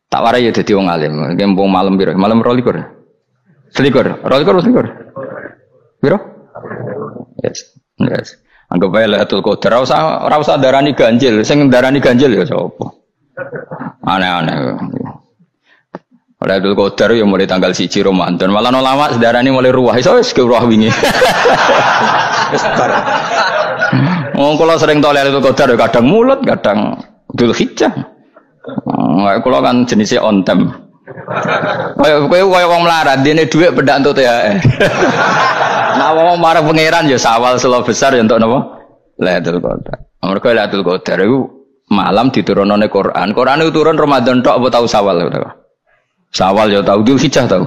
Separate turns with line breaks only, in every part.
Tak warai ya dadi wong alim. Kempung malam piro? Malam 22. Selikur. 22. Piro? Yes. Yes. Anggap ae Lailatul Qadar ora usah darani ganjil. Sing darani ganjil ya sapa? Aneh-aneh. Lailatul Qadar ya mulai tanggal 1 Ramadan. Malah ulama sedarani mulai ruwah. Iso wis ke ruwah wingi. Wis bar. Wong kula sering tol Lailatul Qadar kadang mulut, kadang Dzulhijjah. Kula kan jenisnya on time. Kaya wong melarat, dene dhuwit pendak entuk THR. Nah wong marang pangeran ya sawal selo besar ya entuk napa? Lailatul Qadar. Mergo Lailatul Qadar iku malam diturunane Quran. Quran itu turun Ramadan tok apa tau Sawal ta? Sawal ya tau, Dzulhijjah tau.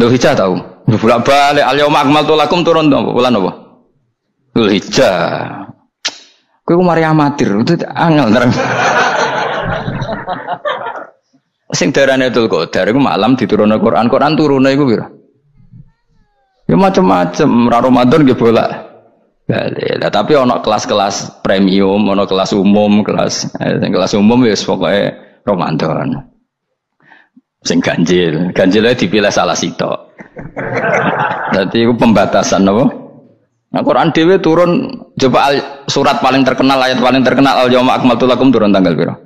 Dzulhijjah tau. Bolak-balik al-yauma akmaltu lakum turun to bulan apa? Dzulhijjah. Kowe mari amatir, itu angel terang. Sing darane Lailatul Qadar iku malam diturunne Quran. Quran turune iku pira? Ya macam-macam, Ramadan nggih bolak. Lah tapi ana kelas-kelas premium, ana kelas umum, kelas umum wis pokoke Ramadan. Sing ganjil dipilih salah sitok. Dadi iku pembatasan apa? Nah Quran dhewe turun coba surat paling terkenal, ayat paling terkenal al-yauma akmaltu lakum turun tanggal pira?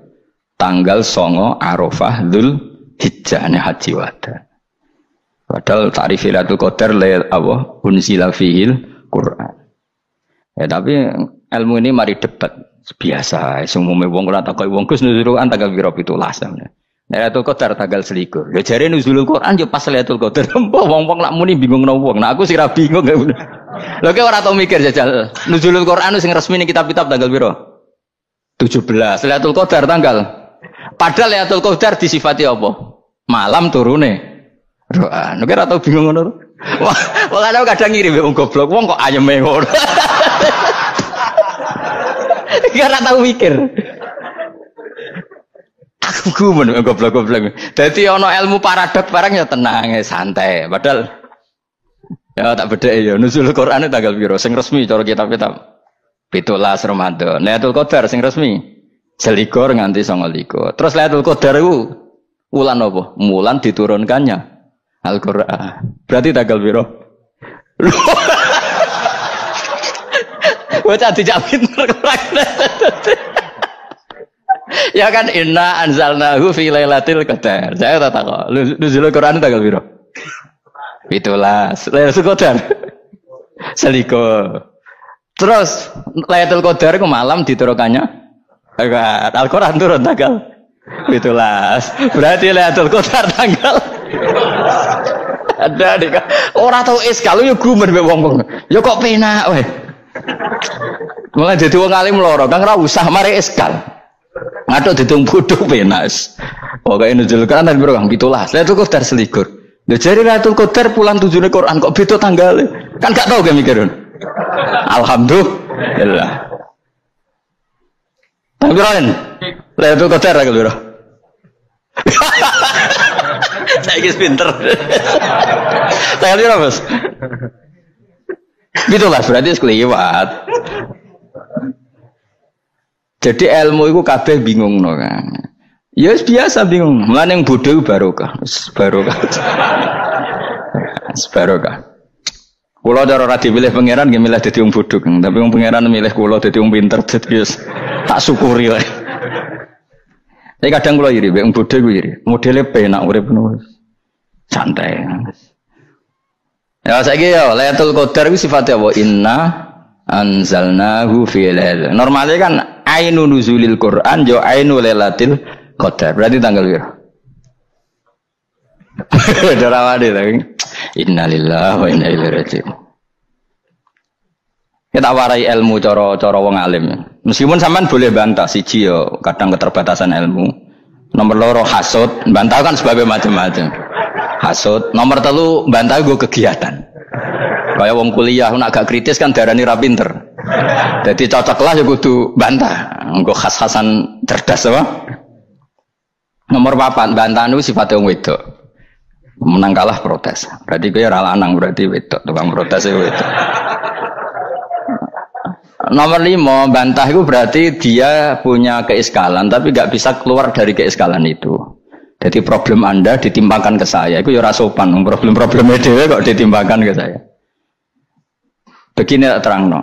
Tanggal 9 Arafah Dzulhijjah haji wada. Padahal ta'rif Lailatul Qadar apa unzila fihil Quran. Ya tapi ilmu ini mari debat biasa. Semuanya wong ora takoi wong Gus nuzul Quran tanggal pira 17. Lailatul Qadar tanggal 21. Ya jare nuzulul Quran yo pas Lailatul Qadar. Wong-wong lak muni bingung nang wong. Nah aku sira bingung. Lha kok ora tau mikir jajal. Nuzulul Quran sing resmi ning kitab-kitab tanggal pira? 17. Lailatul Qadar tanggal. Padahal Lailatul Qadar disifati apa? Malam turune. Doa, nek ora tau bingung ngono. Wong ana kadang ngirim wong goblok, wong kok ayeme ngono. Iki ora tau mikir. Aku men goblok-goblok. Dadi ana ilmu paradok barang ya tenang, ya santai. Padahal ya tak bedhek ya nuzul Quran tanggal piro sing resmi cara kitab-kitab. 17 Ramadan. Lailatul Qadar sing resmi 21 nganti 29. Terus Lailatul Qadar iku wulan apa? Wulan diturunkannya Al-Qur'an. Berarti tanggal piro? Bocah dijak pinter ya kan inna anzalnahu fi lailatul qadar. Saya tak tahu. Nuzul Quran tanggal piro? 17. Lailatul Qadar. Seliko. Terus Lailatul Qadar ku malam diturunkannya Al-Qur'an turun tanggal 17. Berarti Lailatul Qadar tanggal ada dik. Ora tau iskal yo gumen mbek wong-wong. Ya kok penak wae. Mulai dadi wong alim loro, Kang ora usah mari iskal. Ngatuk ditung bodho penak. Pokoke nuzul Quran kan piro Kang 17. Lailatul Qadar selikur. Lha jare Lailatul Qadar bulan 7 Quran kok beda tanggale. Kan gak tau ge mikir. Alhamdulillah. Tapi kan Lailatul Qadar tanggal piro? Saya kis pinter. Tanggal piro, Bos? Gitulah berarti sekeliwat. Jadi ilmu itu kabeh bingung no kan. Ya biasa bingung. Mulane yang bodoh barokah. Barokah. Barokah. Kula cara ora dipilih pangeran nggih milih dadi wong bodoh, tapi wong pangeran milih kula dadi wong pinter dadi tak syukuri wae. Tapi kadang kula iri, wong bodoh ku iri. Modele penak urip ngono. Santai. Ya saiki ya Lailatul Qadar ku sifate apa? Inna anzalnahu fi lailatul. Normale kan ainu nuzulil Quran yo ainu lailatul qadar. Berarti tanggal piro? Darawane lagi. Innalillahi wa inna ilaihi raji'un. Kita warai ilmu cara wong alim. Meskipun sampean boleh bantah siji yo kadang keterbatasan ilmu. Nomor loro hasud, bantah kan sebabnya macam-macam. Hasud. Nomor 3 bantah go kegiatan. Kayak wong kuliah nak agak kritis kan darani ra pinter. Jadi cocok lah ya kudu bantah. Engko khas-khasan cerdas apa? Nomor 4 bantahan itu sifatnya wong wedok. Menang kalah protes. Berarti kowe ora lanang berarti wedok tukang protes wedok. Nomor 5, bantah itu berarti dia punya keiskalan tapi nggak bisa keluar dari keiskalan itu. Jadi problem Anda ditimbangkan ke saya, itu ya ora sopan. Problem-problemnya dewe kok ditimbangkan ke saya. Begini terang no.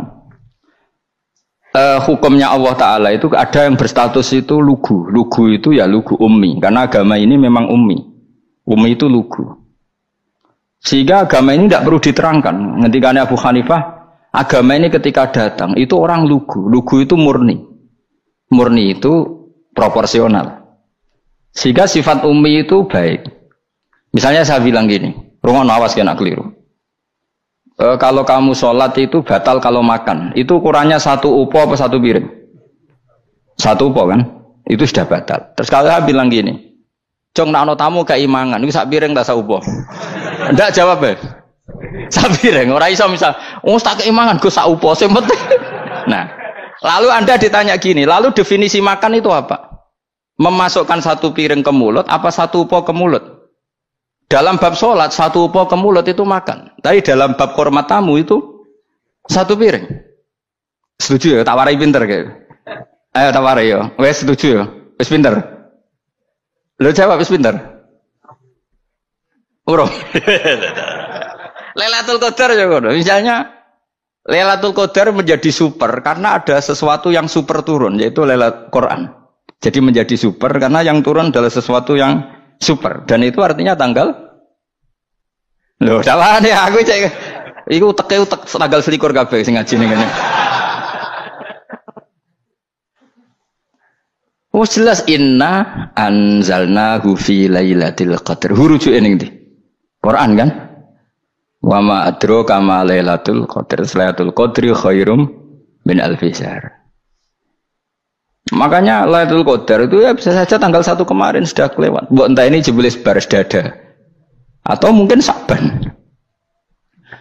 Hukumnya Allah Ta'ala itu ada yang berstatus itu lugu. Lugu itu ya lugu ummi. Karena agama ini memang ummi. Ummi itu lugu. Sehingga agama ini tidak perlu diterangkan. Ngendikane Abu Hanifah, agama ini ketika datang itu orang lugu. Lugu itu murni. Murni itu proporsional. Sehingga sifat ummi itu baik. Misalnya saya bilang gini, rungono awas kena keliru. Kalau kamu sholat itu batal kalau makan. Itu ukurannya 1 upo apa 1 piring? 1 upo kan? Itu sudah batal. Terus kalau saya bilang gini, Jong nak ono tamu keimangan, itu 1 piring tak 1 upo. Enggak jawab ya? 1 piring. Orang iso misal, tak keimangan, gue 1 upo. Nah, lalu Anda ditanya gini, lalu definisi makan itu apa? Memasukkan 1 piring ke mulut, apa 1 upo ke mulut? Dalam bab sholat, 1 upo ke mulut itu makan. Tapi dalam bab hormat tamu itu 1 piring. Setuju ya? Tawarai pinter kayak. Ayo tawarai ya. Wes setuju ya? Wes pinter. Lo jawab wes pinter. Urung. Lailatul Qadar ya kono. Misalnya Lailatul Qadar menjadi super karena ada sesuatu yang super turun, yaitu Lailatul Quran. Jadi menjadi super karena yang turun adalah sesuatu yang super, dan itu artinya tanggal. Loh, salah nih aku cek. Iku utek tanggal 21 kabeh sing ngaji ning ngene. Oh jelas inna anzalnahu fi lailatul qadar. Hurujuk ning ndi? Quran kan? Wa ma adraka ma lailatul qadar. Lailatul qadri khairum min alfi syahr. Makanya Lailatul Qadar itu ya bisa saja tanggal 1 kemarin sudah kelewat. Mbok entah ini jebelis baris dada. Atau mungkin Sa'ban.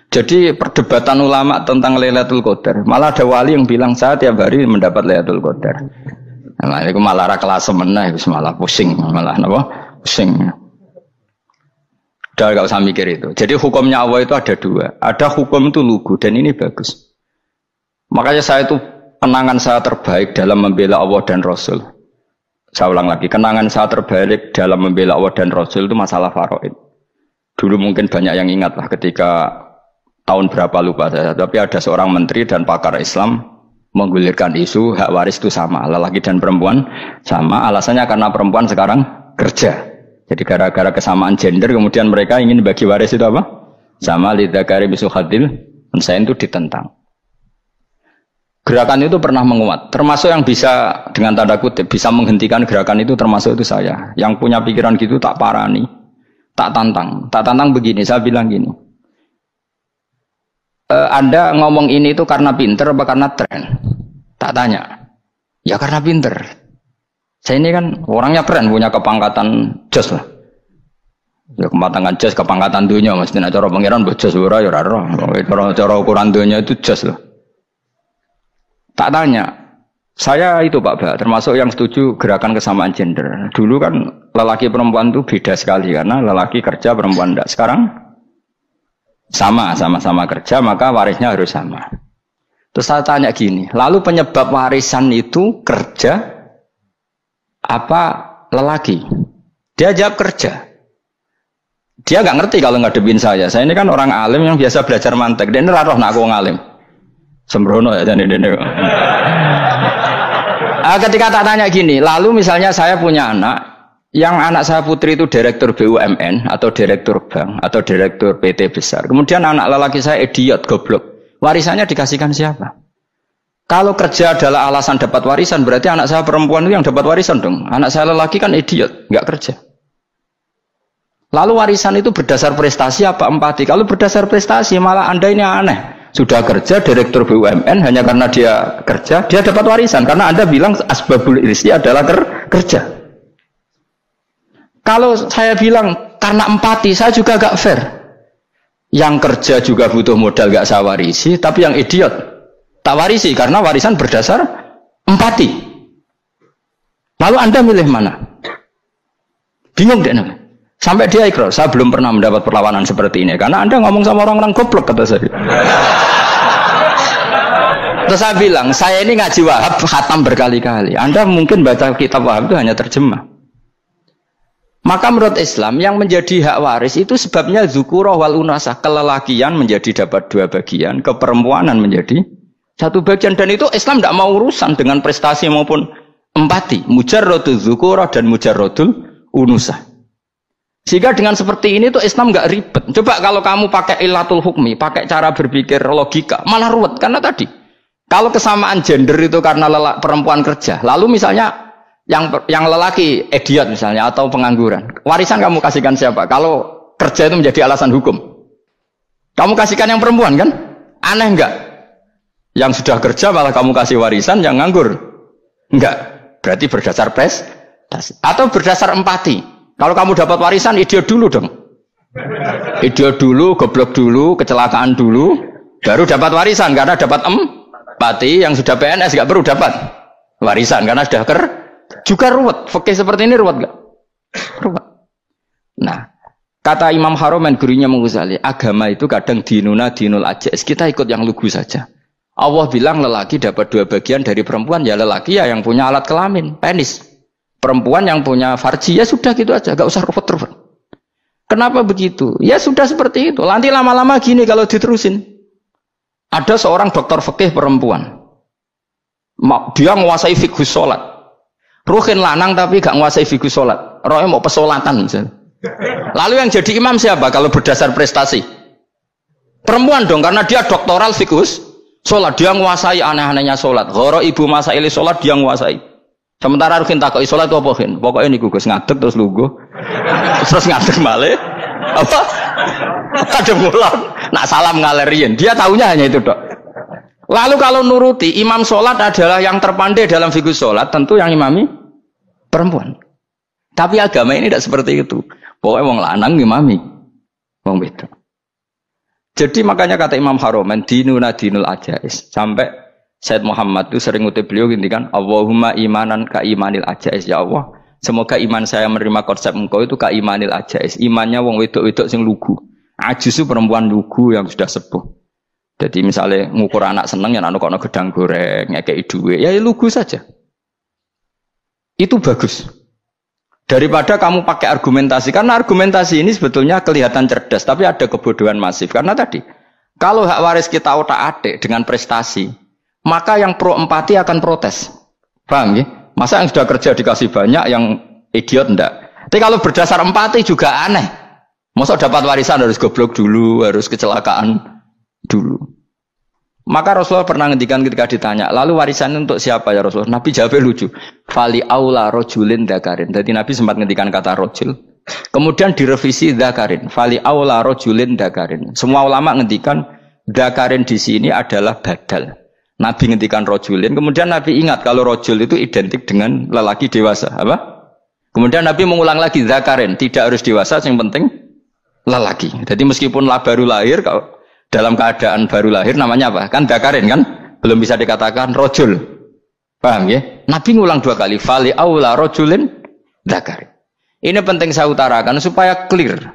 Jadi perdebatan ulama tentang Lailatul Qadar. Malah ada wali yang bilang saya tiap hari mendapat Lailatul Qadar. Nah, itu malah kelas meneh, malah pusing, malah apa? Pusing. Udah gak usah mikir itu. Jadi hukumnya Allah itu ada 2. Ada hukum itu lugu dan ini bagus. Makanya saya itu kenangan saya terbaik dalam membela Allah dan Rasul. Saya ulang lagi, kenangan saya terbaik dalam membela Allah dan Rasul itu masalah faraid. Dulu mungkin banyak yang ingat lah ketika tahun berapa lupa saya, tapi ada seorang menteri dan pakar Islam menggulirkan isu hak waris itu sama, lelaki dan perempuan sama, alasannya karena perempuan sekarang kerja. Jadi gara-gara kesamaan gender kemudian mereka ingin bagi waris itu apa? Sama lidzakari mislu hadzil unsayain itu ditentang. Gerakan itu pernah menguat, termasuk yang bisa dengan tanda kutip bisa menghentikan gerakan itu termasuk itu saya. Yang punya pikiran gitu tak parani, tak tantang begini. Saya bilang gini, Anda ngomong ini itu karena pinter apa karena tren? Tak tanya, ya karena pinter. Saya ini kan orangnya keren, punya kepangkatan jos lah. Ya kepangkatan jos, kepangkatan dunia, mesti cara pangeran bojos ora ya ora. Cara ukuran dunia itu jos lah. Tak tanya, saya itu Pak Ba, termasuk yang setuju gerakan kesamaan gender. Dulu kan lelaki perempuan itu beda sekali karena lelaki kerja perempuan tidak. Sekarang sama-sama kerja maka warisnya harus sama. Terus saya tanya gini, lalu penyebab warisan itu kerja apa lelaki? Dia jawab kerja. Dia nggak ngerti kalau ngadepin saya. Saya ini kan orang alim yang biasa belajar mantek. Dia ini roh nak aku ngalim. Sembrono ya jadi ini. Ketika tak tanya gini, lalu misalnya saya punya anak, yang anak saya putri itu direktur BUMN atau direktur bank atau direktur PT besar. Kemudian anak lelaki saya idiot, goblok. Warisannya dikasihkan siapa? Kalau kerja adalah alasan dapat warisan, berarti anak saya perempuan itu yang dapat warisan dong. Anak saya lelaki kan idiot, nggak kerja. Lalu warisan itu berdasar prestasi apa empati? Kalau berdasar prestasi malah Anda ini aneh. Sudah kerja direktur BUMN hanya karena dia kerja, dia dapat warisan karena Anda bilang asbabul irsi adalah kerja. Kalau saya bilang karena empati, saya juga gak fair. Yang kerja juga butuh modal gak saya warisi, tapi yang idiot tak warisi karena warisan berdasar empati. Lalu Anda milih mana? Bingung deh. Sampai dia ikrar, saya belum pernah mendapat perlawanan seperti ini karena Anda ngomong sama orang-orang goblok kata saya. Terus saya bilang, saya ini ngaji Wahab khatam berkali-kali. Anda mungkin baca kitab Wahab itu hanya terjemah. Maka menurut Islam yang menjadi hak waris itu sebabnya zukurah wal unasah, kelelakian menjadi dapat 2 bagian, keperempuanan menjadi 1 bagian, dan itu Islam tidak mau urusan dengan prestasi maupun empati, mujarrodul zukurah dan mujarrodul unusah. Sehingga dengan seperti ini tuh Islam nggak ribet. Coba kalau kamu pakai ilatul hukmi, pakai cara berpikir logika, malah ruwet karena tadi kalau kesamaan gender itu karena perempuan kerja, lalu misalnya yang lelaki idiot misalnya atau pengangguran, warisan kamu kasihkan siapa? Kalau kerja itu menjadi alasan hukum, kamu kasihkan yang perempuan kan? Aneh enggak? Yang sudah kerja malah kamu kasih warisan yang nganggur? Enggak. Berarti berdasar prestasi atau berdasar empati. Kalau kamu dapat warisan idiot dulu dong. Idiot dulu, goblok dulu, kecelakaan dulu, baru dapat warisan karena dapat empati. Yang sudah PNS enggak perlu dapat warisan karena sudah juga ruwet. Fikih seperti ini ruwet enggak? Ruwet. Nah, kata Imam Haromen gurunya Ghazali, agama itu kadang dinuna dinul ajais. Kita ikut yang lugu saja. Allah bilang lelaki dapat 2 bagian dari perempuan, ya lelaki ya yang punya alat kelamin, penis. Perempuan yang punya farji, ya sudah gitu aja, gak usah ruwet-ruwet. Kenapa begitu? Ya sudah seperti itu. Nanti lama-lama gini kalau diterusin. Ada seorang dokter fikih perempuan. Dia menguasai fikih sholat. Ruhin lanang tapi gak menguasai fikih sholat. Rohnya mau pesolatan misalnya. Lalu yang jadi imam siapa kalau berdasar prestasi? Perempuan dong, karena dia doktoral fikih sholat. Dia menguasai aneh-anehnya sholat. Goro ibu masaili sholat dia menguasai. Sementara Ruhin takoi sholat itu apa Ruhin? Pokoknya ini gugus ngadeg terus lugu. Terus ngadeg balik. Apa? Ada mulan. Nak salam ngalerian. Dia tahunya hanya itu dok. Lalu kalau nuruti imam sholat adalah yang terpandai dalam fikih sholat, tentu yang imami perempuan. Tapi agama ini tidak seperti itu. Pokoknya wong lanang imami, wong beda. Jadi makanya kata Imam Haromen, dinuna dinul ajais. Sampai Said Muhammad itu sering ngutip beliau gini kan, Allahumma imanan ka imanil ajais. Ya Allah, semoga iman saya menerima konsep engkau itu ka imanil ajais. Imannya wong wedok-wedok sing lugu. Ajus itu perempuan lugu yang sudah sepuh. Jadi misalnya ngukur anak seneng ya anak kono gedang goreng, ngekei duit, ya lugu saja. Itu bagus. Daripada kamu pakai argumentasi, karena argumentasi ini sebetulnya kelihatan cerdas, tapi ada kebodohan masif. Karena tadi, kalau hak waris kita otak-atik dengan prestasi, maka yang pro empati akan protes. Paham ya? Masa yang sudah kerja dikasih banyak, yang idiot enggak? Tapi kalau berdasar empati juga aneh. Masa dapat warisan harus goblok dulu, harus kecelakaan dulu. Maka Rasulullah pernah ngendikan ketika ditanya, lalu warisan untuk siapa ya Rasulullah? Nabi jawabnya lucu. Fali aula rojulin dzakarin. Jadi Nabi sempat ngendikan kata rojul. Kemudian direvisi dzakarin. Fali aula rojulin dzakarin. Semua ulama ngendikan dzakarin di sini adalah badal. Nabi ngendikan rojulin. Kemudian Nabi ingat kalau rojul itu identik dengan lelaki dewasa. Apa? Kemudian Nabi mengulang lagi dzakarin. Tidak harus dewasa, yang penting lelaki. Jadi meskipun baru lahir, kalau dalam keadaan baru lahir namanya apa? Kan dakarin kan? Belum bisa dikatakan rojul. Paham ya? Nabi ngulang 2 kali. Fali aula rojulin dakarin. Ini penting saya utarakan supaya clear.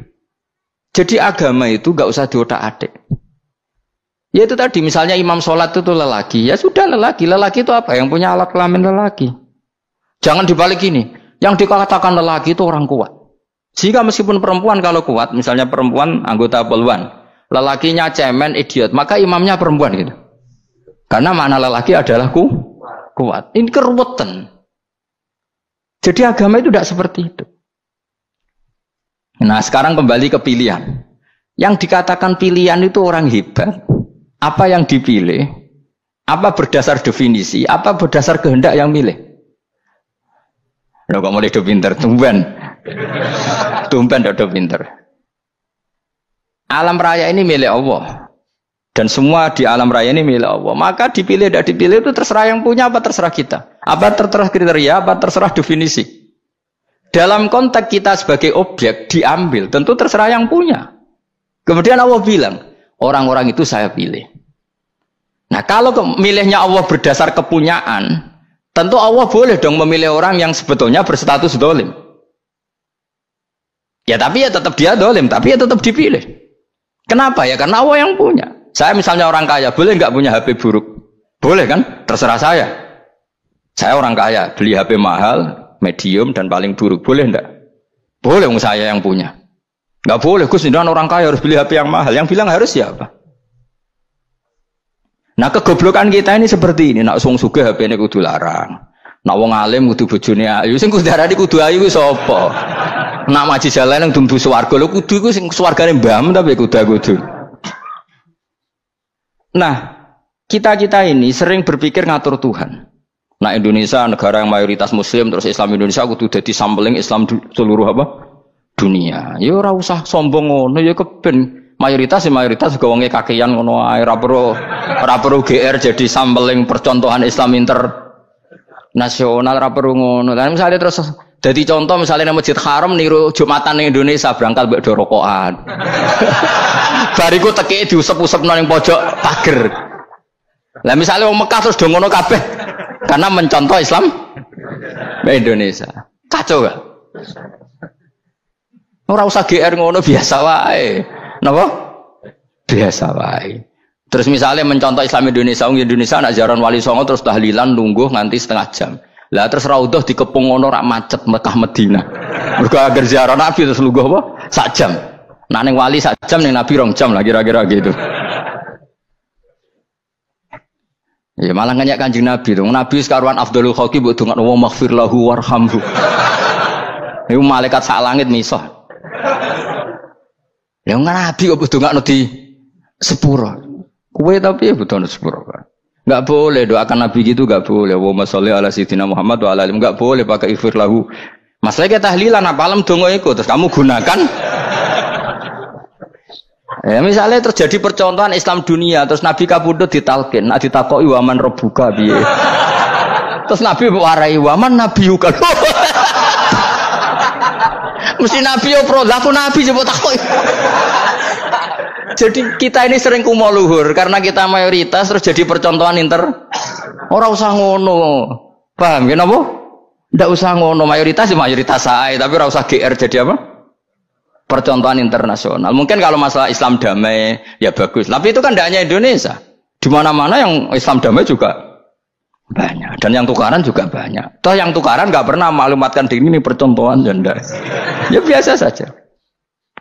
Jadi agama itu gak usah diotak-atik. Ya itu tadi misalnya imam sholat itu lelaki. Ya sudah lelaki. Lelaki itu apa? Yang punya alat kelamin lelaki. Jangan dibalik ini. Yang dikatakan lelaki itu orang kuat. Sehingga meskipun perempuan kalau kuat, misalnya perempuan anggota poluan. Lelakinya cemen, idiot, maka imamnya perempuan gitu. Karena makna lelaki adalah kuat. Ini keruwetan. Jadi agama itu tidak seperti itu. Nah sekarang kembali ke pilihan. Yang dikatakan pilihan itu orang hebat. Apa yang dipilih? Apa berdasar definisi? Apa berdasar kehendak yang milih? Loh kok mulai do pinter? Tumben do pinter. Alam raya ini milik Allah. Dan semua di alam raya ini milik Allah. Maka dipilih tidak dipilih itu terserah yang punya apa terserah kita. Apa terserah kriteria, apa terserah definisi. Dalam konteks kita sebagai objek diambil, tentu terserah yang punya. Kemudian Allah bilang, orang-orang itu saya pilih. Nah kalau milihnya Allah berdasar kepunyaan, tentu Allah boleh dong memilih orang yang sebetulnya berstatus dolim. Ya tapi ya tetap dia dolim, tapi ya tetap dipilih. Kenapa ya? Karena Allah yang punya. Saya misalnya orang kaya, boleh nggak punya HP buruk? Boleh kan? Terserah saya. Saya orang kaya, beli HP mahal, medium dan paling buruk. Boleh enggak? Boleh, saya yang punya. Enggak boleh, Gus, dengan orang kaya harus beli HP yang mahal. Yang bilang harus siapa? Nah, kegoblokan kita ini seperti ini. Nak wong sugih HP ini kudu larang. Nak wong alim kudu bojone ayu. Sing kudu darani kudu ayu ku sapa? Nak maji jalan nang dumbu swarga lho kudu iku sing swargane mbam tapi kudu. Nah, kita ini sering berpikir ngatur Tuhan. Nah, Indonesia negara yang mayoritas muslim terus Islam Indonesia kudu dadi sampling Islam seluruh apa? Dunia. Ya ora usah sombong ngono ya keben mayoritas juga wonge kakean ngono ae ora perlu GR jadi sampling percontohan Islam internasional ora perlu ngono. Lah misalnya terus jadi contoh misalnya nang Masjid Haram niru Jumatan ning Indonesia berangkat mbek do rokokan. Bariku teki diusep-usepno ning pojok pager. Lah misalnya wong Mekah terus do ngono kabeh karena mencontoh Islam Indonesia. Kacau gak? Ora usah GR ngono biasa wae. Napa? Biasa wae. Terus misalnya mencontoh Islam Indonesia, Indonesia nak jaran Wali Songo terus tahlilan nunggu nganti setengah jam. Lah terus raudhah dikepung ngono rak macet Mekah Madinah. Mergo agar ziarah Nabi terus lungguh apa? Sak jam. Nak ning wali sak jam ning Nabi 2 jam lah kira-kira gitu. Ya malah nganyak Kanjeng Nabi tuh. Nabi sekaruan afdhalul khalqi mbok dongakno wa maghfir lahu warhamhu. Iku malaikat sak langit misah. Ya Nabi kok dongakno di sepuro. Kowe tapi ya butuh sepuro. Enggak boleh doakan Nabi gitu, enggak boleh. Allahumma sholli ala sayyidina Muhammad wa ala alihi. Enggak boleh pakai ighfir lahu. Masalahnya tahlilan apa alam donga iku terus kamu gunakan. Ya misalnya terjadi percontohan Islam dunia terus Nabi kapundhut ditalkin, nek ditakoki waman rabbuka piye. Terus Nabi warai waman nabiyuka. Mesti Nabi yo pro, lah aku Nabi coba takoki. Jadi kita ini sering kumo luhur karena kita mayoritas terus jadi percontohan Ora usah ngono. Paham ya napa? Ndak usah ngono, mayoritas ya mayoritas sae, tapi ora usah GR jadi apa? Percontohan internasional. Mungkin kalau masalah Islam damai ya bagus. Tapi itu kan tidak hanya Indonesia. Di mana-mana yang Islam damai juga banyak. Dan yang tukaran juga banyak. Toh yang tukaran nggak pernah maklumatkan diri ini percontohan janda. Ya biasa saja.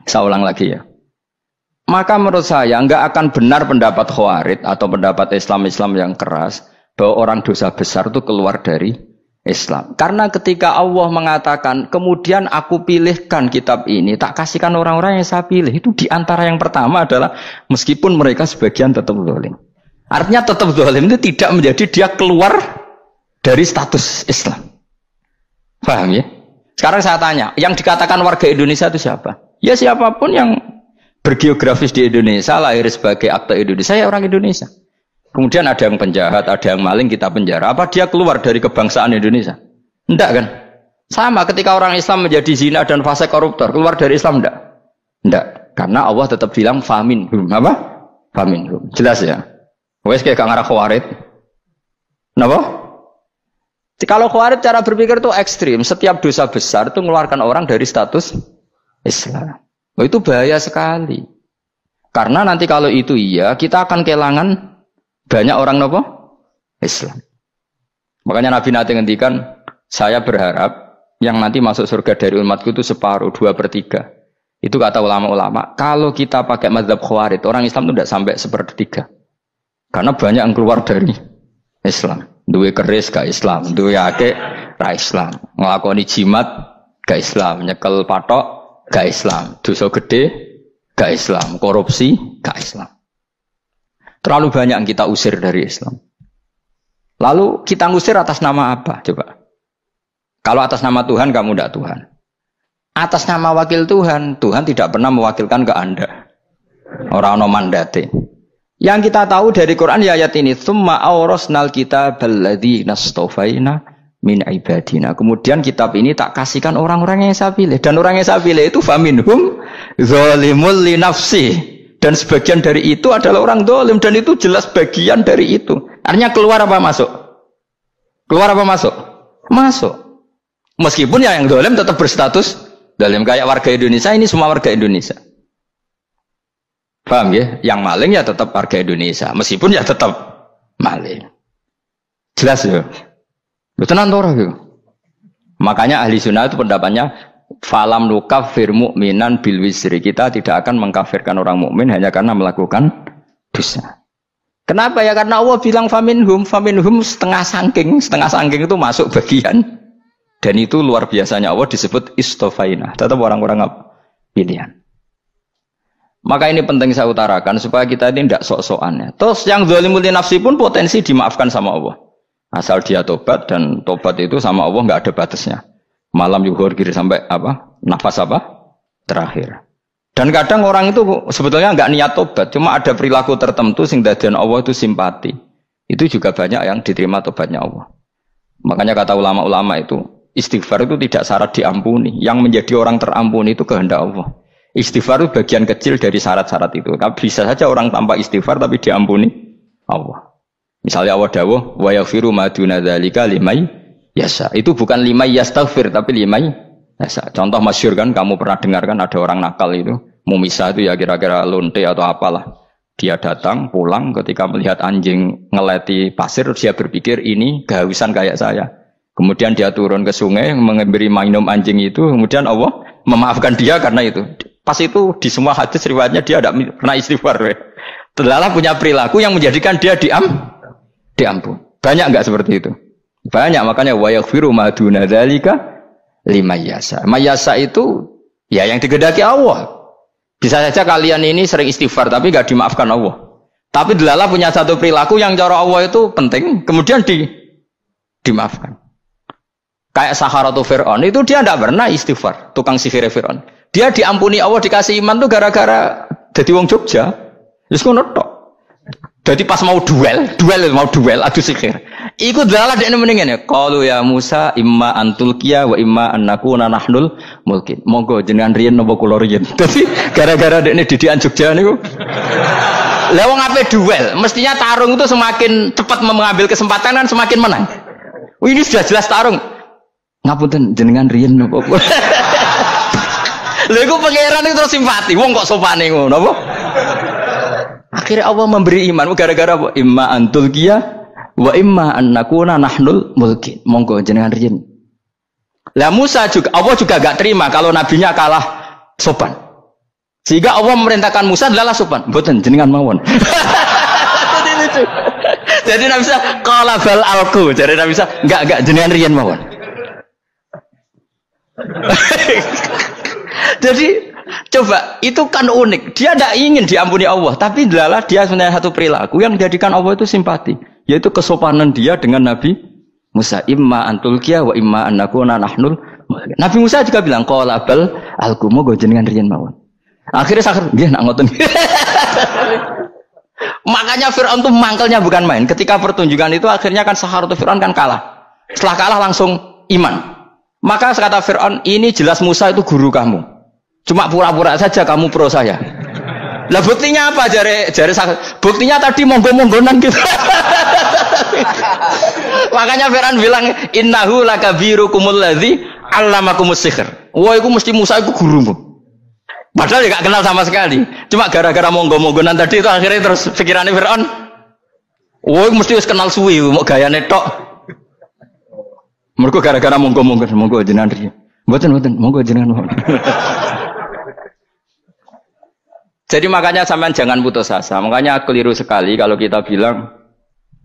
Saya ulang lagi ya. Maka menurut saya nggak akan benar pendapat Khawarij atau pendapat Islam yang keras bahwa orang dosa besar itu keluar dari Islam. Karena ketika Allah mengatakan kemudian aku pilihkan kitab ini tak kasihkan orang-orang yang saya pilih, itu diantara yang pertama adalah meskipun mereka sebagian tetap zalim. Artinya tetap zalim itu tidak menjadi dia keluar dari status Islam. Paham ya? Sekarang saya tanya, yang dikatakan warga Indonesia itu siapa? Ya siapapun yang bergeografis di Indonesia, lahir sebagai akte Indonesia, ya orang Indonesia. Kemudian ada yang penjahat, ada yang maling, kita penjara. Apa dia keluar dari kebangsaan Indonesia? Enggak kan? Sama ketika orang Islam menjadi zina dan fase koruptor, keluar dari Islam enggak? Enggak. Karena Allah tetap bilang faminhum. Apa? Faminhum. Jelas ya? Wes kayak gak ngarah Khawarij. Kenapa? Kalau Khawarij cara berpikir itu ekstrim. Setiap dosa besar itu mengeluarkan orang dari status Islam. Oh, itu bahaya sekali. Karena nanti kalau itu iya, kita akan kehilangan banyak orang nopo Islam. Makanya Nabi nanti ngendikan, saya berharap yang nanti masuk surga dari umatku itu separuh, 2/3. Itu kata ulama-ulama. Kalau kita pakai mazhab Khawarij, orang Islam itu tidak sampai 1/3. Karena banyak yang keluar dari Islam. Duwe keris gak Islam, duwe akeh ra Islam, nglakoni jimat gak Islam, nyekel patok gak Islam, dosa gede gak Islam, korupsi gak Islam. Terlalu banyak yang kita usir dari Islam. Lalu kita ngusir atas nama apa? Coba. Kalau atas nama Tuhan, kamu tidak Tuhan. Atas nama wakil Tuhan, Tuhan tidak pernah mewakilkan ke Anda. Orang-orang mandate. Yang kita tahu dari Quran ya ayat ini, tsumma awrasnal kitabal ladzina astafaina min ibadina. Kemudian kitab ini tak kasihkan orang-orang yang saya pilih, dan orang yang saya pilih itu faminhum zalimul li nafsi, dan sebagian dari itu adalah orang zalim, dan itu jelas bagian dari itu. Artinya keluar apa masuk? Keluar apa masuk? Masuk. Meskipun ya yang zalim tetap berstatus zalim, kayak warga Indonesia, ini semua warga Indonesia. Paham ya? Yang maling ya tetap warga Indonesia, meskipun ya tetap maling. Jelas ya. Tenan to ora ya. Makanya ahli sunnah itu pendapatnya falam nukafir mu'minan bil wisri. Kita tidak akan mengkafirkan orang mukmin hanya karena melakukan dosa. Kenapa ya? Karena Allah bilang faminhum setengah sangking itu masuk bagian. Dan itu luar biasanya Allah disebut istofaina. Tetap orang-orang pilihan. Maka ini penting saya utarakan supaya kita ini tidak sok-sokan ya. Terus yang zalimul nafsi pun potensi dimaafkan sama Allah. Asal dia tobat, dan tobat itu sama Allah nggak ada batasnya. Malam yuhur kiri sampai apa? Nafas apa? Terakhir. Dan kadang orang itu sebetulnya nggak niat tobat, cuma ada perilaku tertentu sing dadian Allah itu simpati. Itu juga banyak yang diterima tobatnya Allah. Makanya kata ulama-ulama itu, istighfar itu tidak syarat diampuni. Yang menjadi orang terampuni itu kehendak Allah. Istighfar itu bagian kecil dari syarat-syarat itu. Tapi bisa saja orang tanpa istighfar tapi diampuni Allah. Misalnya Allah dawuh, wa yaghfiru ma duna dzalika limay yasha. Itu bukan limay yastaghfir tapi limay yasha. Contoh masyhur kan, kamu pernah dengar kan ada orang nakal itu, mumisah itu ya kira-kira lonte atau apalah. Dia datang pulang ketika melihat anjing ngeleti pasir, dia berpikir ini kehausan kayak saya. Kemudian dia turun ke sungai memberi minum anjing itu, kemudian Allah memaafkan dia karena itu. Pas itu di semua hadis riwayatnya dia tidak pernah istighfar. Telah punya perilaku yang menjadikan dia diampun. Banyak enggak seperti itu? Banyak, makanya wa yaghfiru ma duna dzalika liman yasha. Mayasa itu ya yang digedaki Allah. Bisa saja kalian ini sering istighfar tapi enggak dimaafkan Allah. Tapi delalah punya satu perilaku yang cara Allah itu penting, kemudian dimaafkan. Kayak Saharatu Fir'aun itu dia tidak pernah istighfar, tukang sihir Fir'aun. Dia diampuni Allah, dikasih iman tuh gara-gara jadi wong Jogja. Terus ngono tok. Jadi pas mau duel adu sihir. Iku delalah dekne mendingan ya. Qalu ya Musa imma antulqiya wa imma annakuna nahnul mulkin. Monggo jenengan riyen napa kula riyen. Dadi gara-gara dekne didikan Jogja niku. Lah wong ape duel, mestinya tarung itu semakin cepat mengambil kesempatan kan semakin menang. Ini sudah jelas tarung. Ngapunten jenengan riyen napa kula. Lha iku pangeran itu terus simpati. Wong kok sopane ngono apa? Akhirnya Allah memberi iman gara-gara apa? Imma antulqiya wa imma annakuna nahnul mulkin. Monggo jenengan riyen. Lah Musa juga Allah juga enggak terima kalau nabinya kalah sopan. Sehingga Allah memerintahkan Musa adalah sopan. Mboten jenengan mawon. Jadi Nabi Musa qala bal alqu. Jadi Nabi Musa enggak jenengan riyen mawon. Jadi coba itu kan unik. Dia tidak ingin diampuni Allah, tapi adalah dia sebenarnya satu perilaku yang menjadikan Allah itu simpati, yaitu kesopanan dia dengan Nabi Musa. Imma antulqiya wa imma annakuna nahnul. Nabi Musa juga bilang qala bal alqu moga jenengan riyen mawon. Akhirnya sakit nggih nak ngoten. Makanya Fir'aun tuh mangkelnya bukan main. Ketika pertunjukan itu akhirnya kan Saharatu Fir'aun kan kalah. Setelah kalah langsung iman. Maka kata Fir'aun, ini jelas Musa itu guru kamu. Cuma pura-pura saja kamu pro saya. Lah buktinya apa? Jare buktinya tadi monggo-monggonan gitu. Makanya Fir'aun bilang innahu lakabirukumul ladzi 'allamakumus sihr. Wah, itu mesti Musa itu gurumu. Padahal dia gak kenal sama sekali. Cuma gara-gara monggo-monggonan tadi itu akhirnya terus pikirannya Fir'aun. Wah, mesti wis kenal suwi, mau gayane tok. Mergo gara-gara monggo-monggon, monggo jenengan riyen. Mboten, monggo jenengan. Jadi makanya sampean jangan putus asa. Makanya keliru sekali kalau kita bilang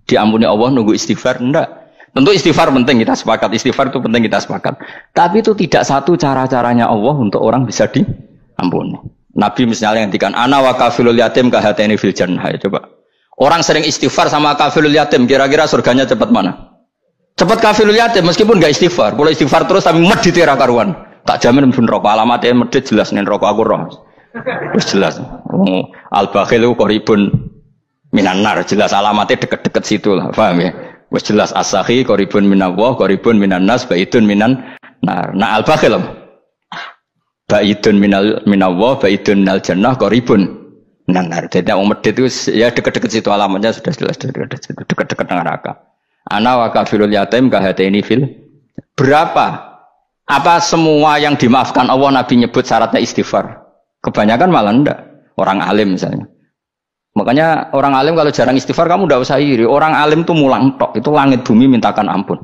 diampuni Allah nunggu istighfar. Enggak. Tentu istighfar penting, kita sepakat. Istighfar itu penting, kita sepakat. Tapi itu tidak satu cara-caranya Allah untuk orang bisa diampuni. Nabi misalnya ngendikan ana wa kafilul yatim kahateni fil jannah. Coba. Orang sering istighfar sama kafilul yatim, kira-kira surganya cepat mana? Cepat kafilul yatim meskipun enggak istighfar. Kalau istighfar terus tapi medit ra karuan. Tak jamin pun rokok alamatnya medit jelas nen rokok aku roh. Terus jelas. Al-bakhil qaribun minan nar, jelas alamatnya deket-deket situ lah, paham ya? Wis jelas as-sakhi qaribun minallah, qaribun minan nas, baidun minan nar. Nah al-bakhil baidun minallah, baidun minal jannah, qaribun minan nar. Jadi wong medit itu ya deket-deket situ alamatnya sudah jelas deket-deket neraka. Ana wa kafilul yatim kahataini fil. Berapa? Apa semua yang dimaafkan Allah Nabi nyebut syaratnya istighfar? Kebanyakan malah enggak. Orang alim misalnya. Makanya orang alim kalau jarang istighfar kamu tidak usah iri. Orang alim tuh mulang tok, itu langit bumi mintakan ampun.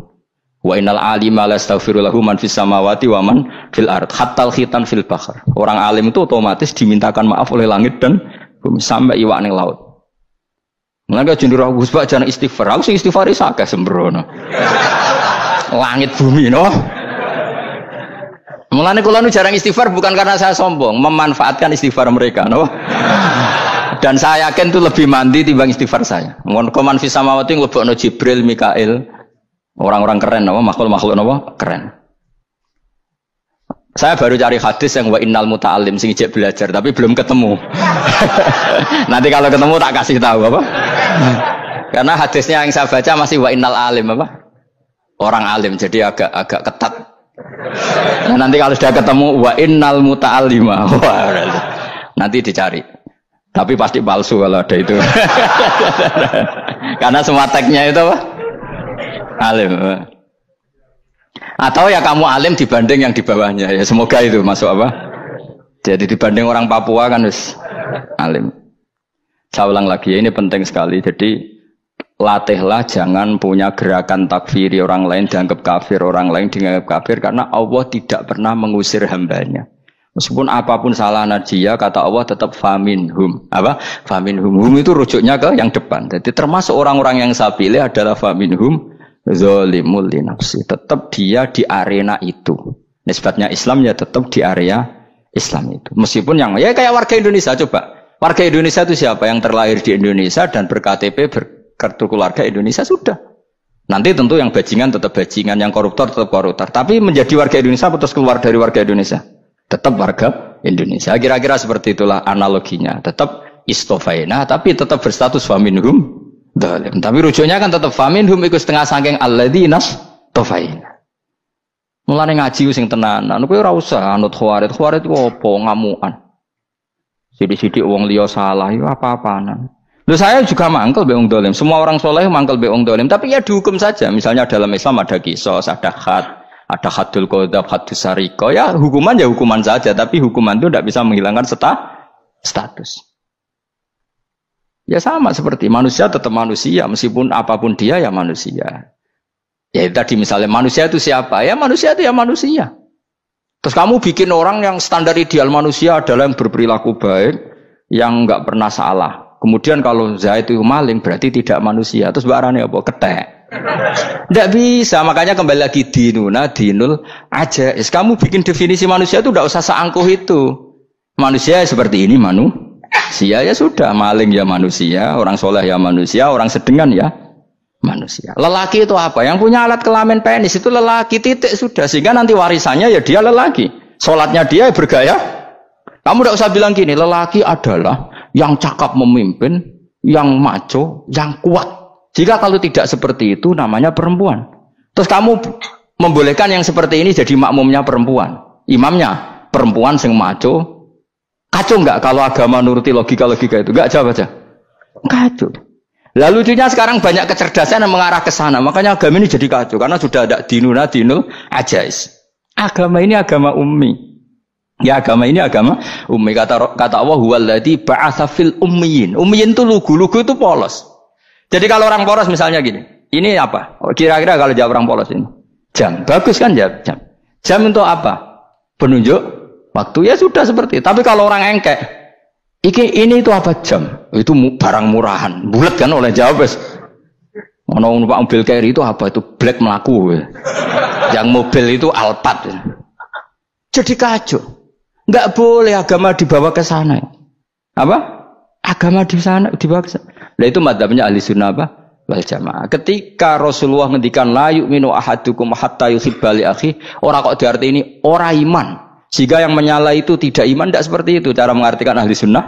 Wa innal alima la astaghfiru lahu man fis samawati wa man fil ard hatta khitan fil bahr. Orang alim itu otomatis dimintakan maaf oleh langit dan bumi sampai iwak ning laut. Mengapa jendur Gus Pak jarang istighfar? Aku sing istighfar is akeh sembrono. Langit bumi no. Mulane kula nu jarang istighfar bukan karena saya sombong, memanfaatkan istighfar mereka no. Dan saya yakin itu lebih mandi timbang istighfar saya. Mon koman fis samawati nglebokno Jibril, Mikail. Orang-orang keren apa makhluk-makhluk apa keren. Saya baru cari hadis yang wa innal muta'allim sing ijek belajar tapi belum ketemu. Nanti kalau ketemu tak kasih tahu apa? Karena hadisnya yang saya baca masih wa innal alim apa? Orang alim jadi agak ketat. Nah, nanti kalau sudah ketemu wa innal muta'allima. Nanti dicari. Tapi pasti palsu kalau ada itu. Karena semua tagnya itu apa? Alim. Atau ya kamu alim dibanding yang di bawahnya ya, semoga itu masuk apa? Jadi dibanding orang Papua kan harus alim. Saya ulang lagi ya, ini penting sekali. Jadi latihlah jangan punya gerakan takfiri orang lain dianggap kafir, orang lain dianggap kafir, karena Allah tidak pernah mengusir hambanya. Meskipun apapun salah dia, kata Allah tetap faminhum. Apa? Faminhum. Hum itu rujuknya ke yang depan. Jadi termasuk orang-orang yang saya pilih adalah faminhum zalimul li nafsi. Tetap dia di arena itu. Nisbatnya Islam ya tetap di area Islam itu. Meskipun yang ya kayak warga Indonesia coba. Warga Indonesia itu siapa? Yang terlahir di Indonesia dan ber-KTP berkartu keluarga Indonesia sudah. Nanti tentu yang bajingan tetap bajingan, yang koruptor tetap koruptor. Tapi menjadi warga Indonesia terus keluar dari warga Indonesia. Tetap warga Indonesia. Kira-kira seperti itulah analoginya. Tetap istofaina tapi tetap berstatus faminhum zalim. Tapi rujuknya kan tetap faminhum iku setengah saking alladzinas tofaina. Mulane ngaji sing tenanan, kowe ora usah anut khawarit. Khawarit ku apa? Ngamukan. Sidik-sidik wong liya salah iku apa-apaan. Loh saya juga mangkel be wong zalim. Semua orang soleh mangkel be wong zalim, tapi ya dihukum saja. Misalnya dalam Islam ada qisas, ada had, ada hadul qadzab, hadus sariko. Ya hukuman saja, tapi hukuman itu tidak bisa menghilangkan status. Ya sama seperti manusia tetap manusia, meskipun apapun dia ya manusia. Ya tadi misalnya manusia itu siapa? Ya manusia itu ya manusia. Terus kamu bikin orang yang standar ideal manusia adalah yang berperilaku baik, yang enggak pernah salah. Kemudian kalau Zaid itu maling berarti tidak manusia. Terus barangnya apa? Ketek. Tidak bisa, makanya kembali lagi dinul aja. Kamu bikin definisi manusia itu tidak usah seangkuh itu. Manusia seperti ini manusia ya sudah, maling ya manusia, orang soleh ya manusia, orang sedengan ya manusia. Lelaki itu apa? Yang punya alat kelamin penis itu lelaki, titik sudah. Sehingga nanti warisannya ya dia lelaki. Sholatnya dia bergaya. Kamu tidak usah bilang gini, lelaki adalah yang cakap memimpin, yang maco, yang kuat. Jika kalau tidak seperti itu namanya perempuan. Terus kamu membolehkan yang seperti ini jadi makmumnya perempuan, imamnya perempuan sing maco. Kacau enggak kalau agama nuruti logika-logika itu? Enggak, jawab aja. Kacau. Lalu lucunya sekarang banyak kecerdasan yang mengarah ke sana. Makanya agama ini jadi kacau karena sudah ada dinul ajais. Agama ini agama ummi. Ya agama ini agama ummi. Kata Allah huwallazi ba'atsa fil ummiyin. Ummiyin itu lugu-lugu itu polos. Jadi kalau orang polos misalnya gini, ini apa? Kira-kira kalau jawab orang polos ini, jam. Bagus kan jawab jam. Jam untuk apa? Penunjuk waktu ya sudah seperti. Tapi kalau orang engkek, ini itu apa jam? Itu barang murahan. Bulat kan oleh jawab es. Ono numpak mobil carry itu apa? Itu black melaku. Yang mobil itu Alphard. Jadi kacau. Enggak boleh agama dibawa ke sana. Apa? Agama di sana dibawa ke sana. Nah itu madzhabnya ahli sunnah apa? Wal jamaah. Ketika Rasulullah ngendikan la yu'minu ahadukum hatta yuhibba li akhi, ora kok diarti ini ora iman. Sehingga yang menyala itu tidak iman, tidak seperti itu cara mengartikan ahli sunnah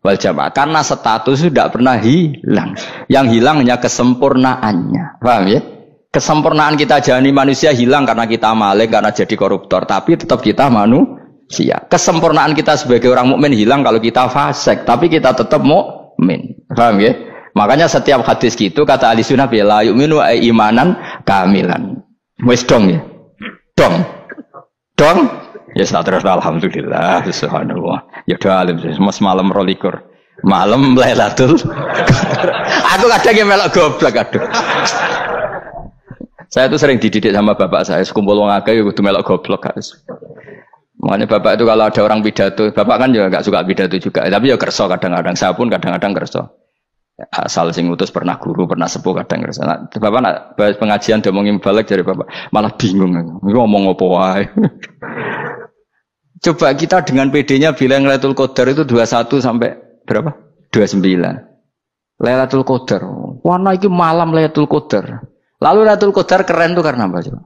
wal jamaah. Karena status itu tidak pernah hilang. Yang hilang hanya kesempurnaannya. Paham ya? Kesempurnaan kita jadi manusia hilang karena kita maling, karena jadi koruptor. Tapi tetap kita manusia. Kesempurnaan kita sebagai orang mukmin hilang kalau kita fasik. Tapi kita tetap mukmin. Paham ya? Makanya setiap hadis gitu kata ahli sunnah la yu'minu imanan kamilan. Wis dong ya. Dong. Ya terus alhamdulillah subhanallah. Ya udah alim semalam 12. Malam Lailatul Qadar. Aku kadang yang melok goblok aduh. Saya tuh sering dididik sama bapak saya, sekumpul wong akeh ya kudu melok goblok guys. Makanya bapak itu kalau ada orang pidato, bapak kan juga gak suka pidato juga, tapi ya kerso kadang-kadang, saya pun kadang-kadang kerso. Asal sing utus pernah guru, pernah sepuh kadang kerso. Nah, bapak nak bahas pengajian dia ngomongin balik dari bapak, malah bingung. Ngomong apa wae. Coba kita dengan PD-nya bilang Lailatul Qadar itu 21 sampai berapa? 29. Lailatul Qadar. Warna iki malam Lailatul Qadar. Lalu Lailatul Qadar keren tuh karena apa coba?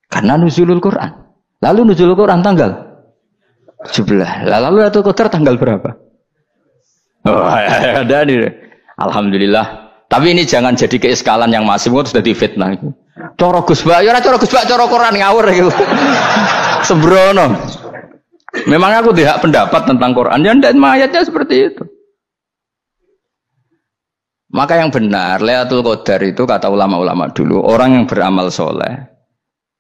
Karena nuzulul Quran. Lalu nuzulul Quran tanggal 17. Lalu Lailatul Qadar tanggal berapa? Oh, ada nih. Alhamdulillah. Tapi ini jangan jadi keiskalan yang masif itu sudah difitnah. Coro Gus Bak, ya coro Gus Bak, coro Quran ngawur gitu. Sembrono. Memang aku tidak pendapat tentang Quran dan ayatnya seperti itu. Maka yang benar, Lailatul Qadar itu kata ulama-ulama dulu, orang yang beramal soleh,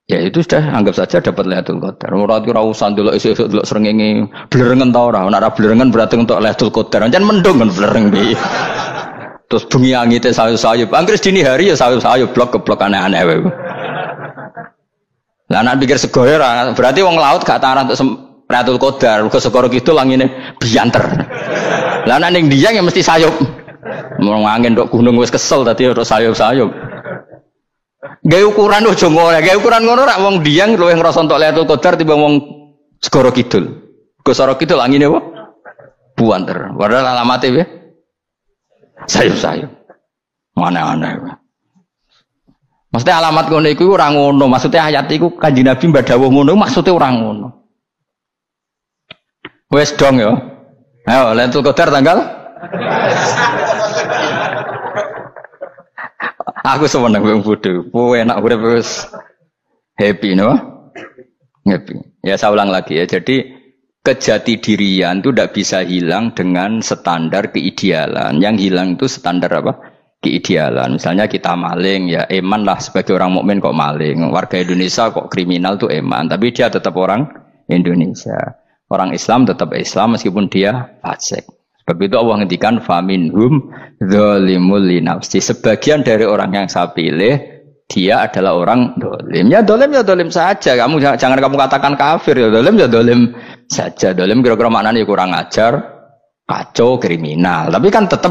ya itu sudah anggap saja dapat Lailatul Qadar. Ora usah ndelok esuk-esuk ndelok srengenge blerengen ta ora. Nek ora blerengen berarti untuk Lailatul Qadar. Jan mendung kan blereng iki. Terus bengi angite sayup-sayup. Anggris dini hari ya sayup-sayup blok-blok aneh-aneh wae. Lah nek pikir sego ora, berarti wong laut gak tarah untuk Lailatul Qadar, ke segoro kidul langine bianter. Lah nek ning Dieng ya mesti sayup. Mau angin dok gunung wis kesel tadi harus sayup-sayup. Gawe ukuran ojo ngono, gawe ukuran ngono rak wong Dieng luwih ngrasa entuk Lailatul Qadar timbang wong segoro kidul. Ke segoro kidul angine apa? Buanter. Padahal alamate piye? Sayup-sayup. Mana-mana. Maksudnya alamat ngono iku ora ngono, maksudnya ayat iku Kanjeng Nabi mbadhawuh ngono, maksudnya ora ngono. Wes dong ya. Ayo Lailatul Qadar tanggal aku seneng wong bodho. Kowe enak urip wis happy no? Happy. Ya saya ulang lagi ya. Jadi kejati dirian itu tidak bisa hilang dengan standar keidealan. Yang hilang itu standar apa? Keidealan. Misalnya kita maling ya eman lah sebagai orang mukmin kok maling. Warga Indonesia kok kriminal tuh eman, tapi dia tetap orang Indonesia. Orang Islam tetap Islam meskipun dia fasik. Sebab itu Allah ngendikan faminhum dzalimul linafsi. Sebagian dari orang yang saya pilih dia adalah orang dolim. Ya dolim saja. Kamu jangan kamu katakan kafir ya dolim saja. Dolim kira-kira maknanya kurang ajar, kacau, kriminal. Tapi kan tetap